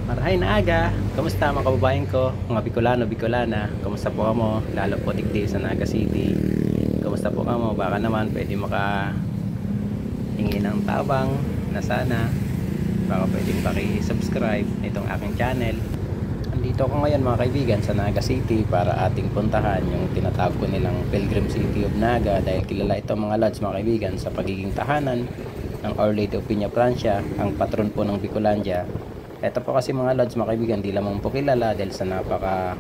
Marahay na aga! Kamusta mga kababayan ko, mga Bicolano, Bicolana? Kamusta po kamo? Lalo po digdi sa Naga City. Kamusta po kamo? Baka naman pwede hingi ng tabang na sana baka pwede paki-subscribe itong aking channel. Andito ako ngayon mga kaibigan sa Naga City para ating puntahan yung tinatawag ko nilang Pilgrim City of Naga, dahil kilala ito mga lods mga kaibigan sa pagiging tahanan ng Our Lady of Peña Francia, ang patron po ng Bicolandia. Ito po kasi mga lods mga kaibigan, di lamang po kilala dahil sa napaka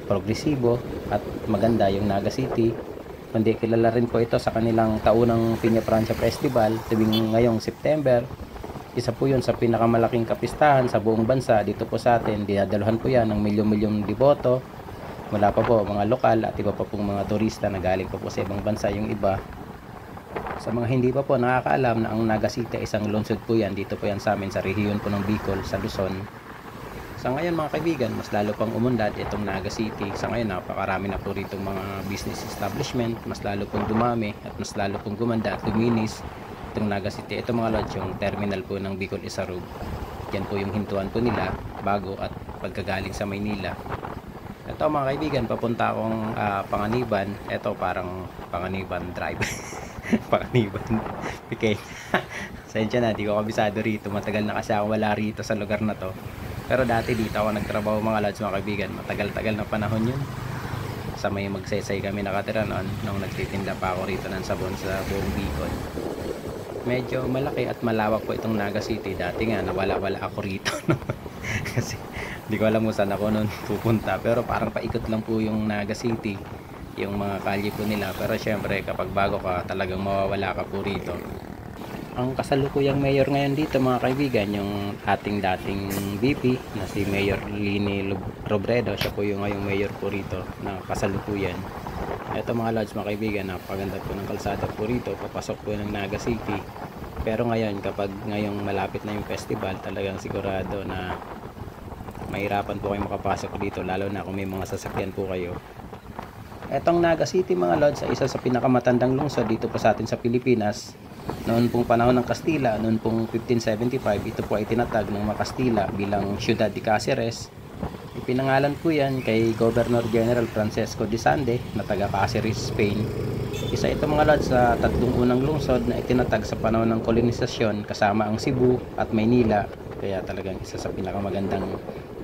progresibo at maganda yung Naga City, kundi kilala rin po ito sa kanilang taunang Peña Francia Festival tuwing ngayong September. Isa po yun sa pinakamalaking kapistahan sa buong bansa dito po sa atin. Dinadaluhan po yan ng milyon-milyong deboto, mula pa po mga lokal at iba pa pong mga turista na galing pa po sa ibang bansa yung iba. Sa mga hindi pa po nakakaalam na ang Naga City isang lungsod po yan, dito po yan sa amin sa rehiyon po ng Bicol sa Luzon. Sa ngayon mga kaibigan, mas lalo pang umunlad itong Naga City. Sa ngayon napakarami na po rito mga business establishment, mas lalo pong dumami at mas lalo pong gumanda at luminis itong Naga City. Ito mga lods, yung terminal po ng Bicol Isarug. Yan po yung hintuan po nila bago at pagkagaling sa Maynila. Ito mga kaibigan, papunta akong Panganiban. Ito parang Panganiban Drive. Panganiban. Okay. Sensya na, di ko kabisado rito. Matagal na kasi ako wala rito sa lugar na to. Pero dati dito ako nagtrabaho mga lods mga kaibigan. Matagal-tagal na panahon yun. Sa may Magsaysay kami nakatira noon nung nagtitinda pa ako rito ng sabon sa buong Bicol. Medyo malaki at malawak po itong Naga City. Dati nga nawala-wala ako rito. Kasi hindi ko alam kung saan ako noon pupunta. Pero parang paikot lang po yung Naga City, yung mga kalye po nila. Pero syempre kapag bago ka, talagang mawawala ka po rito. Ang kasalukuyang mayor ngayon dito mga kaibigan, yung ating dating VP na si Mayor Lini Robredo. Siya po yung ngayong mayor po rito na kasalukuyan. Ito mga lods mga kaibigan, napaganda po ng kalsada po rito, papasok po ng Naga City. Pero ngayon, kapag ngayong malapit na yung festival, talagang sigurado na mahirapan po kayo makapasok dito, lalo na kung may mga sasakyan po kayo. Etong Naga City mga lods ay isa sa pinakamatandang lungsod dito po sa atin sa Pilipinas. Noon pong panahon ng Kastila, noon pong 1575, ito po ay tinatag ng mga Kastila bilang Ciudad de Cáceres. Ipinangalan po yan kay Governor General Francisco de Sande na taga Cáceres, Spain. Isa ito mga lods sa tatlong unang lungsod na itinatag sa panahon ng kolonisasyon kasama ang Cebu at Maynila. Kaya talagang isa sa pinakamagandang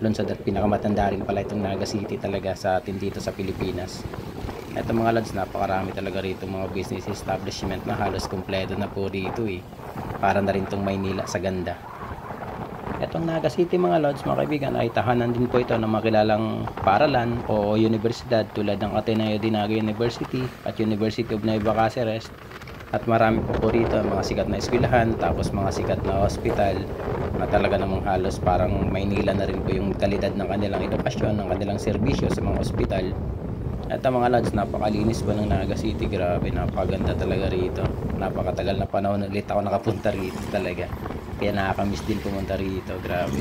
lungsod at pinakamatanda rin pala itong Naga City talaga sa atin dito sa Pilipinas. Ito mga lods, napakarami talaga rito mga business establishment na halos kompleto na po rito para na rin itong Maynila sa ganda. Itong Naga City mga lods mga kaibigan ay tahanan din po ito ng makilalang paaralan o universidad tulad ng Ateneo de Naga University at University of Nueva Cáceres. At marami po rito mga sikat na eskwelahan, tapos mga sikat na hospital na talaga namang halos parang Maynila na rin po yung kalidad ng kanilang edukasyon, ng kanilang serbisyo sa mga hospital. At ang mga lods, napakalinis po ng Naga City. Grabe, napakaganda talaga rito. Napakatagal na panahon ulit ako nakapunta rito talaga. Kaya nakakamiss din pumunta rito. Grabe.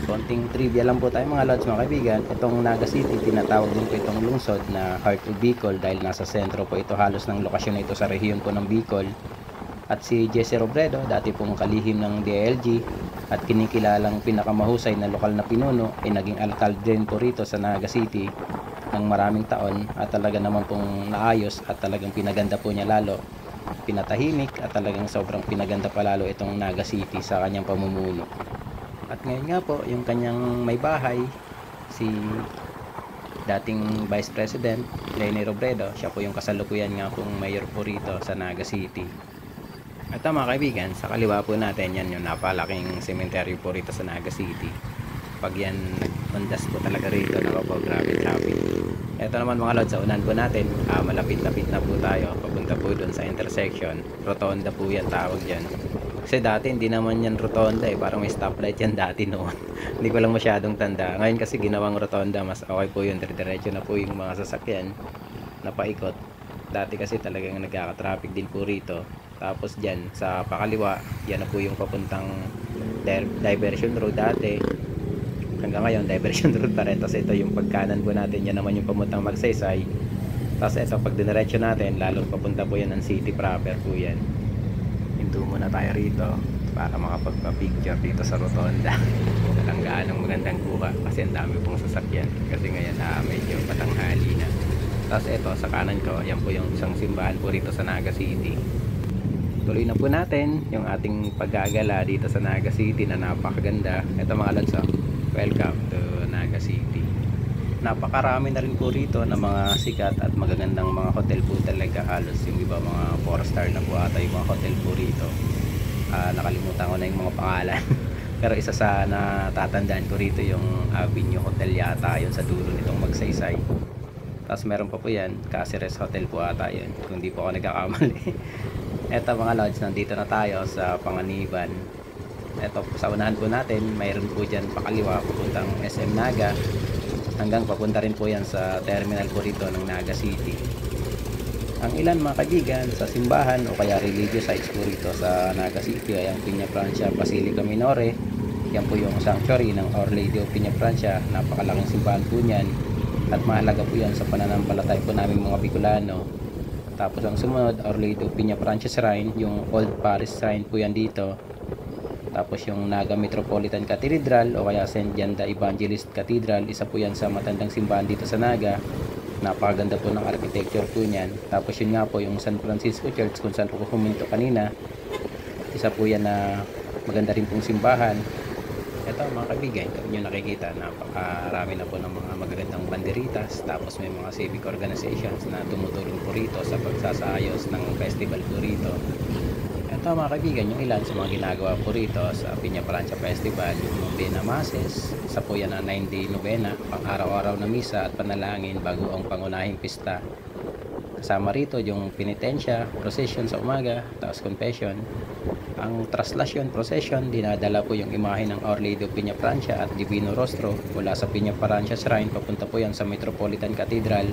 Konting trivia lang po tayo mga lods mga kaibigan. Itong Naga City, tinatawag din po itong lungsod na Heart of Bicol dahil nasa sentro po ito halos ng lokasyon na ito sa rehiyon po ng Bicol. At si Jesse Robredo, dati pong kalihim ng DILG at kinikilalang pinakamahusay na lokal na pinuno, ay naging alkalde din po rito sa Naga City ng maraming taon at talaga naman pong naayos at talagang pinaganda po niya lalo, pinatahimik at talagang sobrang pinaganda pa lalo itong Naga City sa kanyang pamumuno. At ngayon nga po yung kanyang may bahay, si dating Vice President Leni Robredo, siya po yung kasalukuyan nga pong mayor po rito sa Naga City. At mga kaibigan, sa kaliwa po natin yan yung napalaking cemetery po rito sa Naga City. Pag yan nag-undas po talaga rito, nakapaw grabe traffic. Ito naman mga lods, sa unan po natin, malapit-lapit na po tayo papunta po doon sa intersection. Rotonda po yan tawag dyan. Kasi dati hindi naman yan rotonda parang may stoplight yan dati noon. Hindi ko lang masyadong tanda. Ngayon kasi ginawang rotonda, mas okay po yun, dire-diretso na po yung mga sasakyan na paikot. Dati kasi talagang nagkaka-traffic din po rito. Tapos dyan sa pakaliwa, yan na po yung papuntang diversion road dati. Hanggang ngayon diversion road pa rin. Tapos ito yung pagkanan po natin, yan naman yung pamuntang Magsaysay. Tapos ito pag diniretso natin, lalong papunta po yan ng city proper po yan. Hinto muna tayo rito para makapagpa-picture dito sa rotonda. Walang gaanong maganda marami pong sasakyan kasi ngayon medyo patanghali na. Tapos ito sa kanan ko, yan po yung isang simbahan po rito sa Naga City. Tuloy na po natin yung ating paggagala dito sa Naga City na napakaganda. Ito mga lods, welcome to Naga City. Napakarami na rin po rito na mga sikat at magagandang mga hotel po talaga. Halos yung iba mga 4-star na po ata yung mga hotel po rito. Nakalimutan ko na yung mga pangalan. Pero isa sa natatandaan ko rito yung Avenue Hotel yata yun sa dulo nitong Magsaysay. Tapos meron pa po yan, Caceres Hotel po ata yun, kung di po ako nagkakamali. Eto mga lods, nandito na tayo sa Panganiban. Eto sa unahan po natin, mayroon po dyan pakaliwa papuntang SM Naga, hanggang papunta rin po yan sa terminal po rito ng Naga City. Ang ilan mga kaibigan sa simbahan o kaya religious sites po rito sa Naga City ay ang Piña Francia Basilica Minore. Yan po yung sanctuary ng Our Lady of Piña Francia. Napakalaking simbahan po niyan at mahalaga po yan sa pananampalataya po namin mga Bicolano. Tapos ang sumunod, Our Lady of Piña Francia Shrine, yung Old Paris Shrine po yan dito. Tapos yung Naga Metropolitan Cathedral o kaya St. John the Evangelist Cathedral, isa po yan sa matandang simbahan dito sa Naga. Napakaganda po ng architecture po niyan. Tapos yun nga po yung San Francisco Church kung saan po huminto kanina. Isa po yan na maganda rin pong simbahan. Ito mga kaibigan, kung nyo nakikita, napakarami na po ng mga magagandang banderitas. Tapos may mga civic organizations na tumutulong po rito sa pagsasayos ng festival po rito. Ito mga kaibigan, yung ilan sa mga ginagawa po rito sa Piña Francia Festival, yung Novena Masses. Isa po yan na 9-day novena, pang araw-araw na misa at panalangin bago ang pangunahing pista. Kasama rito yung penitensya, procession sa umaga, tapos confession. Ang traslasyon procession, dinadala po yung imahe ng Our Lady of Piña Francia at Divino Rostro mula sa Piña Francia Shrine, papunta po yan sa Metropolitan Cathedral.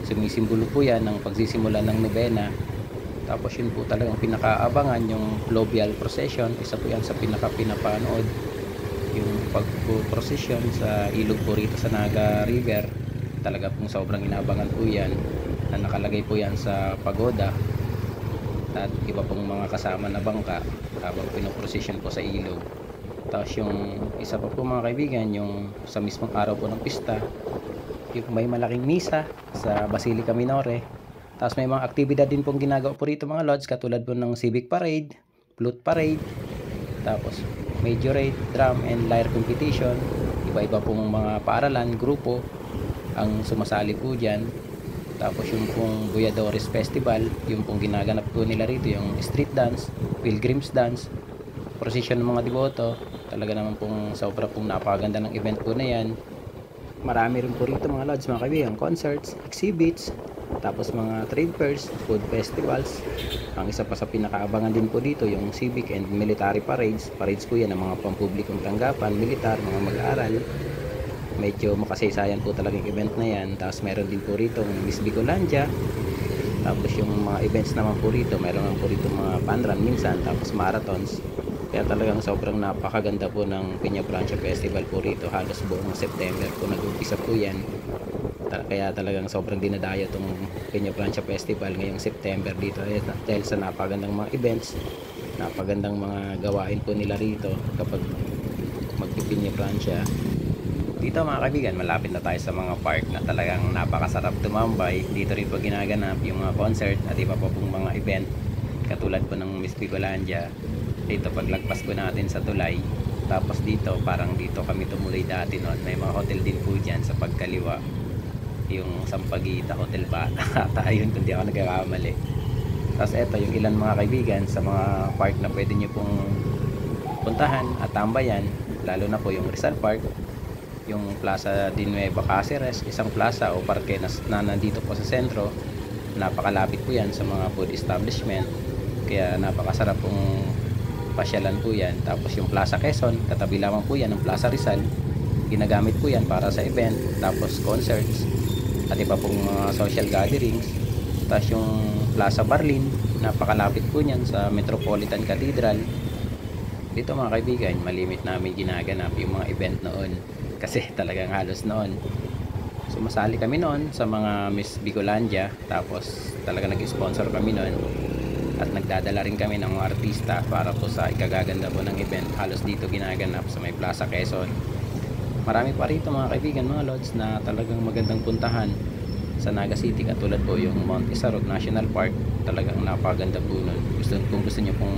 Sumisimbolo po yan ng pagsisimula ng novena. Tapos yun po talagang pinakaabangan yung Globial Procession. Isa po yan sa pinapanood, yung pagpo-procession sa ilog po rito sa Naga River. Talaga pong sobrang inaabangan po yan, na nakalagay po yan sa pagoda at iba pong mga kasama na bangka habang pinoprocession po sa ilog. Tapos yung isa pa po mga kaibigan, yung sa mismong araw po ng pista, yung may malaking misa sa Basilica Minore. Tapos may mga aktibidad din pong ginagawa po rito mga lods, katulad po ng civic parade, flute parade, tapos majorate, drum and lyre competition. Iba-iba pong mga paaralan, grupo ang sumasali po dyan. Tapos yung pong Buyadores Festival, yung pong ginaganap po nila rito, yung street dance, pilgrims dance, procession ng mga deboto. Talaga naman pong sobra pong napakaganda ng event po na yan. Marami rin po rito mga lods, mga kaibigan, concerts, exhibits, tapos mga trade fairs, food festivals. Ang isa pa sa pinakaabangan din po dito, yung civic and military parades. Parades po yan ng mga pampublikong tanggapan, militar, mga mag-aaral. Medyo makasaysayan po talagang event na yan. Tapos meron din po rito Miss Bicolandia. Tapos yung mga events naman po rito, meron naman po rito mga panran minsan, tapos marathons. Kaya talagang sobrang napakaganda po ng Piña Francia Festival po rito. Halos buong September po nag-umpisa po yan. Kaya talagang sobrang dinadayo itong Piña Francia Festival ngayong September dito, dahil sa napagandang mga events, napagandang mga gawain po nila rito kapag magpipiña Francia. Dito mga kaibigan, malapit na tayo sa mga park na talagang napakasarap tumambay. Dito rin po ginaganap yung mga concert at iba pa pong mga event, katulad po ng Miss Bicolandia. Dito paglagpas po natin sa tulay, tapos dito parang dito kami tumuloy dati noon, may mga hotel din po dyan sa pagkaliwa, yung Sampaguita Hotel Bata ata yun kung di ako nagkakamali. Tapos eto yung ilan mga kaibigan sa mga park na pwede nyo pong puntahan at tambayan, lalo na po yung Rizal Park, yung Plaza de Nueva Cáceres, isang plaza o parke na nandito po sa sentro. Napakalapit po yan sa mga food establishment, kaya napakasarap pong pasyalan po yan. Tapos yung Plaza Quezon, katabi lamang po yan ng Plaza Rizal, ginagamit po yan para sa event, tapos concerts at iba pong mga social gatherings. Tapos yung Plaza Barlin, napakalapit po niyan sa Metropolitan Cathedral. Dito mga kaibigan, malimit namin ginaganap yung mga event noon, kasi talagang halos noon sumasali kami noon sa mga Miss Bicolandia. Tapos talaga nag-sponsor kami noon at nagdadala rin kami ng mga artista para po sa ikagaganda po ng event. Halos dito ginaganap sa may Plaza Quezon. Marami pa rito mga kaibigan, mga lods, na talagang magandang puntahan sa Naga City, katulad po yung Mount Isarog National Park. Talagang napaganda po nun. Kung gusto niyo pong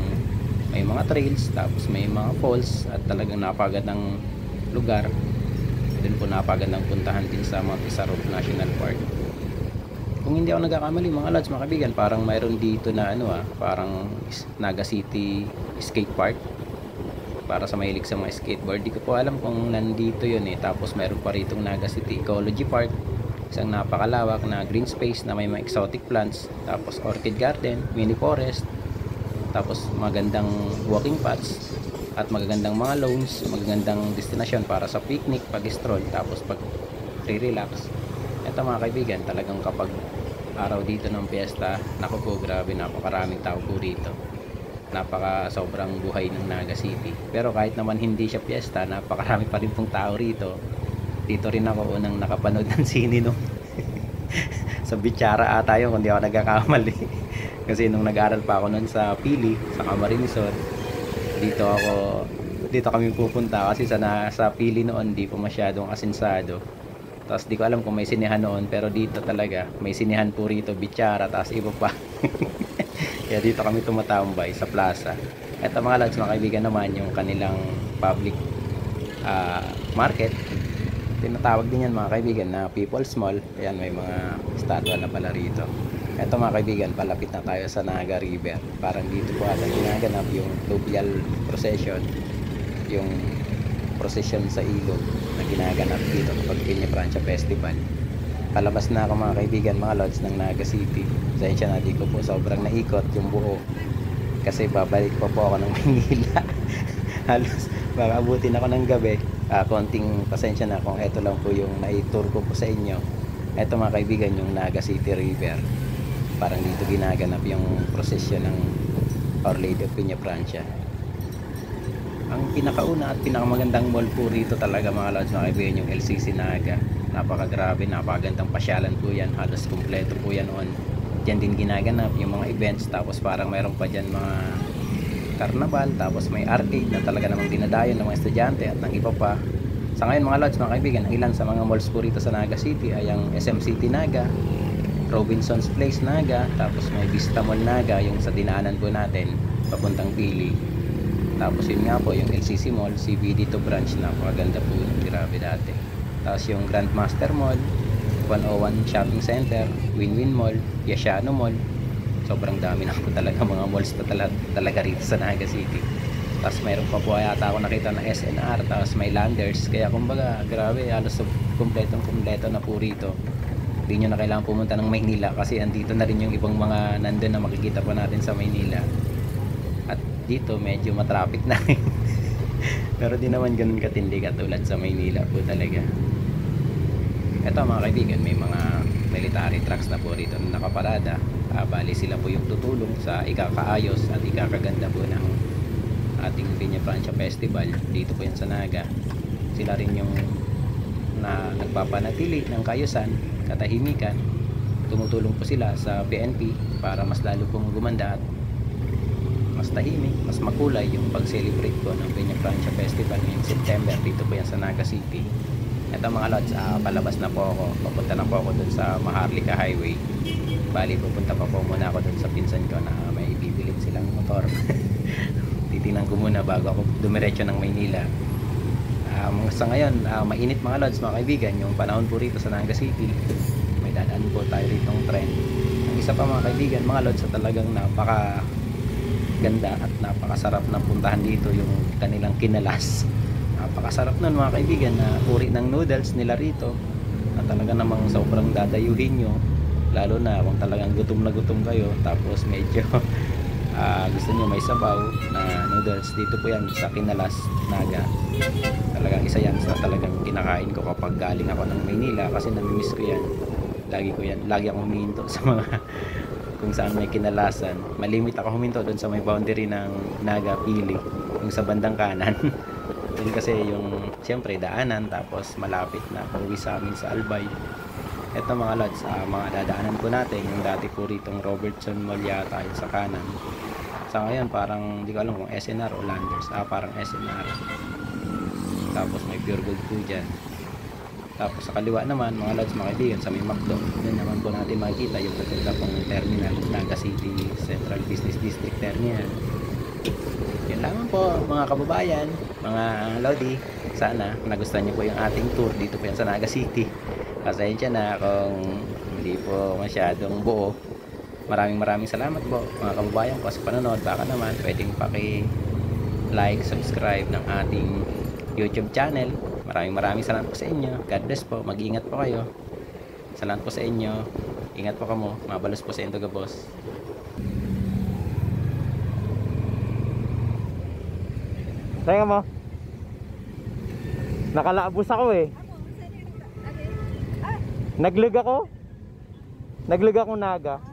may mga trails, tapos may mga falls, at talagang napagandang lugar, din po napagandang puntahan din sa Mount Isarog National Park. Kung hindi ako nagkakamali mga lods, mga kaibigan, parang mayroon dito na parang Naga City Skate Park para sa mahilig sa mga skateboard. Di ko po alam kung nandito yun Tapos mayroon pa rito Naga City Ecology Park, isang napakalawak na green space na may mga exotic plants, tapos orchid garden, mini forest, tapos magandang walking paths at magagandang mga lawns, magagandang destinasyon para sa picnic, pag-stroll, tapos pag relax. Ito mga kaibigan, talagang kapag araw dito ng piyesta, naku po, grabe, napakaraming tao po rito. Sobrang buhay ng Naga City. Pero kahit naman hindi siya piyesta, napakarami pa rin pong tao rito. Dito rin ako unang nakapanood ng sine sa Bichara ata yun, kung di ako nagkakamali. Kasi nung nag-aral pa ako nun sa Pili, sa Camarines, dito kami pupunta kasi sa Pili noon di pa masyadong asensado. Tapos di ko alam kung may sinehan noon, pero dito talaga may sinehan po rito, Bichara, tapos iba pa. Kaya dito kami tumatambay sa plaza. Ito mga lods, mga kaibigan, naman yung kanilang public market. Tinatawag din yan mga kaibigan na People's Mall. Ayan, may mga statwa na pala rito. Ito mga kaibigan, palapit na tayo sa Naga River. Parang dito po ata ginaganap yung fluvial procession, yung procession sa ilog na ginaganap dito kapag Peña Francia Festival. Palabas na ako mga kaibigan, mga lods, ng Naga City. Sensya na, di ko po sobrang naikot yung buo kasi babalik pa po ako ng Maynila. Halos baka abutin ako ng gabi. Konting pasensya na kung eto lang po yung nai-tour ko po sa inyo. Eto mga kaibigan, yung Naga City River. Parang dito ginaganap yung prosesyon ng Our Lady of Peña Francia. Ang pinakauna at pinakamagandang mall po rito talaga mga lods, mga kaibigan, yung LCC Naga. Napakagrabe, napakagandang pasyalan po yan. Halos kumpleto po yan noon. Diyan din ginaganap yung mga events. Tapos parang mayroon pa dyan mga carnival. Tapos may arcade na talaga namang dinadayon ng mga estudyante at ng iba pa. Sa ngayon mga lods, mga kaibigan, ang ilan sa mga malls po rito sa Naga City ay ang SM City Naga, Robinson's Place Naga, tapos may Vista Mall Naga, yung sa dinaanan po natin papuntang Pili. Tapos yun nga po yung LCC Mall, CBD to branch, napakaganda po yun, grabe dati. Tapos yung Grandmaster Mall, 101 Shopping Center, Win-Win Mall, Yasiano Mall. Sobrang dami na po talaga mga malls na talaga rito sa Naga City. Tapos mayroon pa po yata ako nakita na SNR, tapos may Landers. Kaya kumbaga, grabe, halos kumpleto na po rito. Hindi nyo na kailangan pumunta ng Maynila kasi andito na rin yung ibang mga nandun na makikita po natin sa Maynila. At dito medyo matraffic na. Pero di naman ganun katindi katulad sa Maynila po talaga. Ito mga kaibigan, may mga military trucks na po rito na nakaparada. Bali sila po yung tutulong sa ikakaayos at ikakaganda po ng ating Peña Francia Festival. Dito po yan sa Naga. Sila rin yung nagpapanatili ng kaayusan, katahimikan. Tumutulong po sila sa PNP para mas lalo pong gumanda at mas tahimik, mas makulay yung pag-celebrate po ng Peña Francia Festival ngayong September. Dito po yan sa Naga City. Ito mga lods, palabas na po ako. Papunta na po ako dun sa Maharlika Highway. Bali, pupunta pa po muna ako dun sa pinsan ko na may bibilin silang motor. Titingnan ko muna bago ako dumiretso ng Maynila. Sa ngayon, mainit mga lods, mga kaibigan, yung panahon po rito sa Naga City. May dadaan po tayo rito ng tren. Ang isa pa mga kaibigan, mga lods, sa talagang napaka ganda at napakasarap na puntahan dito yung kanilang kinalas. Napakasarap nun mga kaibigan, na uri ng noodles nila rito na talaga namang sobrang dadayuhin nyo, lalo na kung talagang gutom na gutom kayo, tapos medyo gusto nyo may sabaw na noodles. Dito po yan sa Kinalas Naga. Talagang isa yan sa talagang kinakain ko kapag galing ako ng Maynila kasi namimiss ko yan. Lagi akong huminto sa mga kung saan may kinalasan. Malimit ako huminto doon sa may boundary ng Naga Pili, yung sa bandang kanan. Yun kasi yung siyempre daanan, tapos malapit na uwi sa amin sa Albay. Ito mga lods, mga dadaanan po natin yung dati po ritong Robertson Mall yata yung sa kanan. Sa ngayon parang hindi ko alam kung SNR o Landers. Parang SNR. tapos may Pure Gold po dyan. Tapos sa kaliwa naman mga lods, mga kaibigan, sa may McDo, dyan naman po natin makikita yung maganda pong terminal, Naga City Central Business District Terminal. Yan lamang po mga kababayan, mga Lodi. Sana nagustuhan nyo po yung ating tour dito po yan sa Naga City. Pasensya na kung hindi po masyadong buo. Maraming salamat po mga kababayan ko sa panonood. Baka naman pwedeng like, subscribe ng ating YouTube channel. Maraming salamat po sa inyo. God bless po. Mag-iingat po kayo. Salamat po sa inyo. Ingat po kamo. Mabalos po sa Indoga Boss. Teka mo. Nakalaabos ako eh. Naglag ako. Naglag ako Naga.